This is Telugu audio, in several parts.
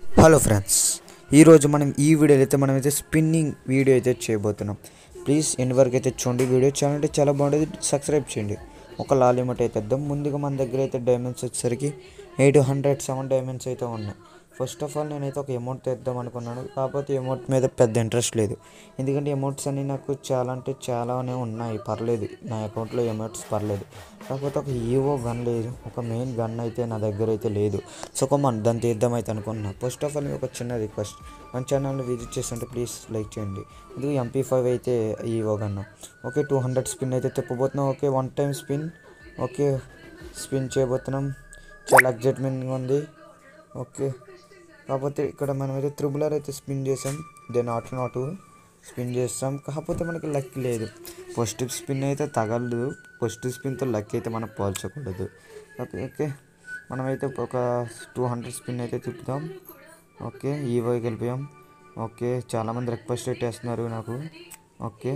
హలో ఫ్రెండ్స్, ఈరోజు మనం ఈ వీడియోలో అయితే మనమైతే స్పిన్నింగ్ వీడియో అయితే చేయబోతున్నాం. ప్లీజ్ ఎండ్ వరకు అయితే చూడండి. వీడియో ఛానల్ అంటే చాలా బాగుంటుంది, సబ్స్క్రైబ్ చేయండి. ఒక లాలిమట్ అయితే ఇద్దాం. ముందుగా మన దగ్గర అయితే డైమండ్స్ వచ్చేసరికి 807 డైమండ్స్ అయితే ఉన్నాయి. ఫస్ట్ ఆఫ్ ఆల్ నేనైతే ఒక అమౌంట్ తెద్దాం అనుకున్నాను, కాకపోతే అమౌంట్ మీద పెద్ద ఇంట్రెస్ట్ లేదు. ఎందుకంటే అమౌంట్స్ అన్నీ నాకు చాలా అంటే చాలానే ఉన్నాయి, పర్లేదు, నా అకౌంట్లో అమౌంట్స్ పర్లేదు. కాకపోతే ఒక ఈవో గన్ లేదు, ఒక మెయిన్ గన్ అయితే నా దగ్గర అయితే లేదు. సో దాన్ని తీద్దాం అయితే అనుకుంటున్నా. ఫస్ట్ ఆఫ్ ఆల్ ఒక చిన్న రిక్వెస్ట్, మన ఛానల్ని విజిట్ చేస్తుంటే ప్లీజ్ లైక్ చేయండి. ఇది MP5 అయితే ఈవో గన్. ఓకే, 200 స్పిన్ అయితే తిప్పబోతున్నాం. Okay, 1 time spin. Okay, spin చేయబోతున్నాం. చాలా ఎగ్జైట్మెంట్గా ఉంది. ఓకే, కాకపోతే ఇక్కడ మనమైతే త్రిబులర్ అయితే స్పిన్ చేసాం, దెన్ నాటు స్పిన్ చేస్తాం. కాకపోతే మనకి లక్ లేదు. ఫస్ట్ స్పిన్ అయితే తగలదు. ఫస్ట్ స్పిన్తో లక్ అయితే మనం పోల్చకూడదు. ఓకే ఓకే, మనమైతే ఒక 200 స్పిన్ అయితే తిప్పుతాం. ఓకే, ఈవోకి వెళ్ళిపోయాం. ఓకే, చాలామంది రిక్వెస్ట్ పెట్టేస్తున్నారు నాకు. ఓకే,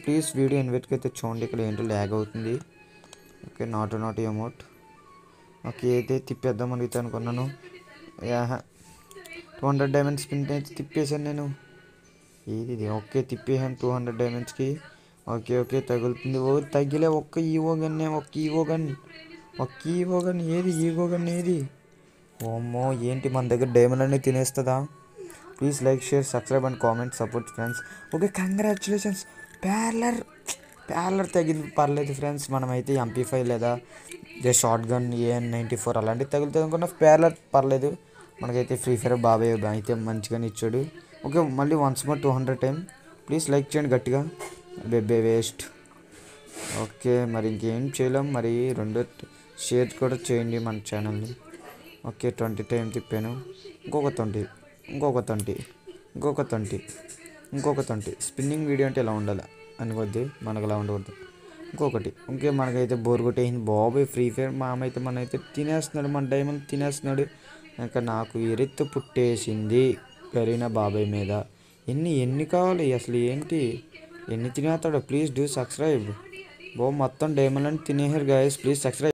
ప్లీజ్ వీడియో ఇన్వెట్కి అయితే చూడండి, ఇక్కడ ఏంటో ల్యాగ్ అవుతుంది. ఓకే, నాటు అమౌంట్. ఓకే, అయితే తిప్పేద్దాం అడిగితే అనుకున్నాను. 200 డైమండ్స్ స్పిన్ అయితే తిప్పేశాను నేను. ఇది ఓకే, తిప్పేసాను 200 డైమండ్స్కి. ఓకే ఓకే, తగులుతుంది. ఓ తగిలే ఒక్క ఈవో గన్ ఏది ఈవో గన్ ఏది? ఓమ్మో, ఏంటి మన దగ్గర డైమండ్ అన్నీ తినేస్తుందా? Please like, share, subscribe and comment support friends. Okay, congratulations. ప్యారలర్ తగింది, పర్లేదు ఫ్రెండ్స్. మనమైతే MP5 లేదా షార్ట్ గన్ AN94 అలాంటివి తగులుతుంది అనుకున్న. ప్యారలర్ పర్లేదు, మనకైతే ఫ్రీ ఫైర్ బాబాయ్ అయితే మంచిగానే ఇచ్చాడు. ఓకే, మళ్ళీ once more 200 time. Please like చేయండి గట్టిగా. బెబ్బే వేస్ట్. ఓకే, మరి ఇంకేం చేయలేం. మరి రెండో షేర్ కూడా చేయండి మన ఛానల్ని. ఓకే, 20 టైం తిప్పాను. ఇంకొక 20, ఇంకొక 20. స్పిన్నింగ్ వీడియో అంటే ఇలా ఉండాలి అనుకోద్ది, మనకు అలా ఉండకూడదు. ఇంకే మనకైతే బోర్ కొట్టేసింది బాబాయ్ ఫ్రీ ఫైర్. మనైతే తినేస్తున్నాడు, మన డైమండ్ తినేస్తున్నాడు. ఇంకా నాకు ఎరెత్తు పుట్టేసింది కరీనా బాబాయ్ మీద. ఎన్ని కావాలి అసలు, ఏంటి ఎన్ని తినేస్తాడో? Please do subscribe. మొత్తం డైమండ్ అని తినేసారు గాయస్, ప్లీజ్ సబ్స్క్రైబ్.